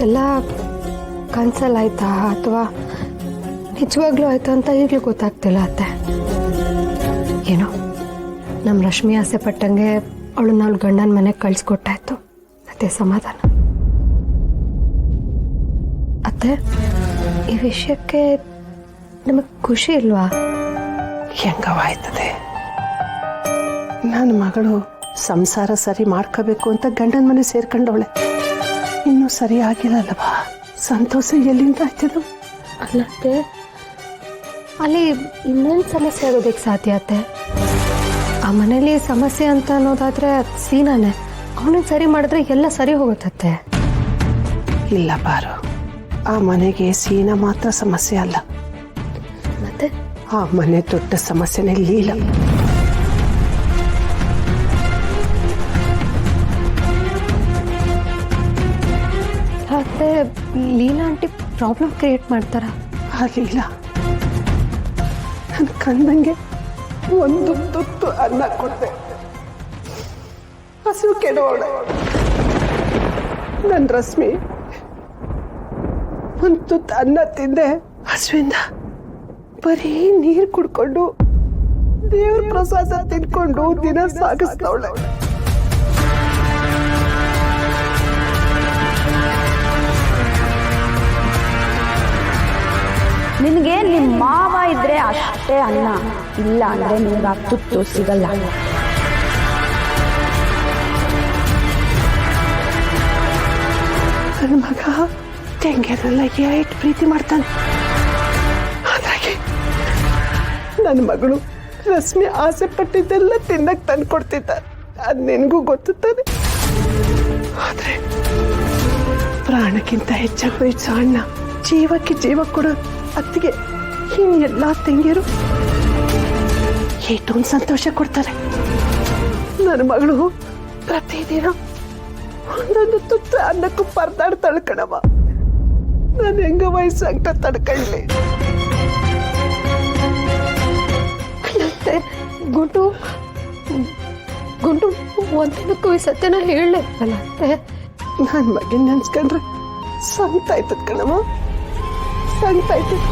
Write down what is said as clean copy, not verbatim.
ಇದೆಲ್ಲ ಕನ್ಸಲ್ ಆಯ್ತಾ ಅಥವಾ ನಿಜವಾಗ್ಲೂ ಆಯ್ತಾ ಅಂತ ಈಗಲೂ ಗೊತ್ತಾಗ್ತಿಲ್ಲ ಅತ್ತೆ. ಏನೋ ನಮ್ಮ ರಶ್ಮಿ ಆಸೆ ಪಟ್ಟಂಗೆ ಅವಳು ನಾವು ಗಂಡನ ಮನೆಗೆ ಕಳಿಸ್ಕೊಟ್ಟಾಯ್ತು, ಅದೇ ಸಮಾಧಾನ. ಅತ್ತೆ, ಈ ವಿಷಯಕ್ಕೆ ನಮಗೆ ಖುಷಿ ಇಲ್ವಾ? ಹೆಂಗವಾಯ್ತದೆ? ನನ್ನ ಮಗಳು ಸಂಸಾರ ಸರಿ ಮಾಡ್ಕೋಬೇಕು ಅಂತ ಗಂಡನ ಮನೆ ಸೇರ್ಕೊಂಡವಳೆ, ಇನ್ನೂ ಸರಿ ಆಗಿಲ್ಲಲ್ವಾ? ಸಂತೋಷ ಎಲ್ಲಿಂದ ಆಯ್ತದ? ಅಲ್ಲತ್ತೆ, ಅಲ್ಲಿ ಇನ್ನೊಂದು ಸಮಸ್ಯೆ ಆಗೋದಕ್ಕೆ ಸಾಧ್ಯ ಅತ್ತೆ. ಆ ಮನೇಲಿ ಸಮಸ್ಯೆ ಅಂತ ಅನ್ನೋದಾದ್ರೆ ಸೀನಾನೆ, ಅವನಿಗೆ ಸರಿ ಮಾಡಿದ್ರೆ ಎಲ್ಲ ಸರಿ ಹೋಗುತ್ತತ್ತೆ. ಇಲ್ಲ ಬಾರು, ಆ ಮನೆಗೆ ಸೀನಾ ಮಾತ್ರ ಸಮಸ್ಯೆ ಅಲ್ಲ, ಮತ್ತೆ ಆ ಮನೆ ದೊಡ್ಡ ಸಮಸ್ಯೆನೇ ಲೀಲಾ. ಮತ್ತೆ ಲೀಲಾ ಆಂಟಿ ಪ್ರಾಬ್ಲಮ್ ಕ್ರಿಯೇಟ್ ಮಾಡ್ತಾರ? ಆ ಲೀಲಾ ನನ್ನ ಕಂದಂಗೆ ಒಂದು ತುತ್ತು ಅನ್ನ ಕೊಡ್ದೆ, ಹಸಿವು ಕೆಡೋಳೆ. ನನ್ನ ರಶ್ಮಿ ಒಂದು ತುತ್ತು ಅನ್ನ ತಿಂದೆ, ಹಸುವಿಂದ ಬರೀ ನೀರು ಕುಡ್ಕೊಂಡು ದೇವ್ರ ಪ್ರಸಾದ ತಿನ್ಕೊಂಡು ದಿನ ಸಾಗಿಸ್ತವಳೆ. ನಿನಗೆ ನಿಮ್ಮ ಮಾವ ಇದ್ರೆ ಅಷ್ಟೇ ಅನ್ನ, ಇಲ್ಲ ಅಂದ್ರೆ ನಿಮ್ಗೆ ಆ ತುತ್ತು ಸಿಗಲ್ಲ. ನನ್ನ ಮಗ ತೆಂಗೆಲ್ಲ ಎಷ್ಟು ಪ್ರೀತಿ ಮಾಡ್ತಾನೆ, ಹಾಗಾಗಿ ನನ್ನ ಮಗಳು ರಶ್ಮಿ ಆಸೆ ಪಟ್ಟಿದ್ದೆಲ್ಲ ತಿನ್ನಕ್ ತಂದು ಕೊಡ್ತಿದ್ದ. ಅದು ನಿನಗೂ ಗೊತ್ತಾನೆ. ಆದ್ರೆ ಪ್ರಾಣಕ್ಕಿಂತ ಹೆಚ್ಚಾಗಿ ಪ್ರೀತಿಸೋ ಅಣ್ಣ, ಜೀವಕ್ಕೆ ಜೀವ ಕೊಡೋ ಅತ್ತಿಗೆ, ಇನ್ನೆಲ್ಲ ತಂಗಿಯರು ಏಟೊಂದು ಸಂತೋಷ ಕೊಡ್ತಾರೆ. ನನ್ನ ಮಗಳು ಪ್ರತಿದಿನ ಒಂದೊಂದು ತುತ್ತು ಅನ್ನಕ್ಕೂ ಪರದಾಡ್ತಾಳೆ ಕಣವ. ನಾನು ಹೆಂಗ ವಯಸ್ಸಾಗ್ತ ತಡ್ಕೊಳ್ಳಿ? ಗುಂಡು ಗುಂಡು ಒಂದಿನಕ್ಕೂ ಈ ಸತ್ಯನ ಹೇಳಲಿಲ್ಲ ಅತ್ತೆ. ನನ್ನ ಮಗನ ನೆನ್ಸ್ಕೊಂಡ್ರೆ ಸಂತಾಯ್ತದ ಕಣವ, ಸಂತಾಯ್ತದ.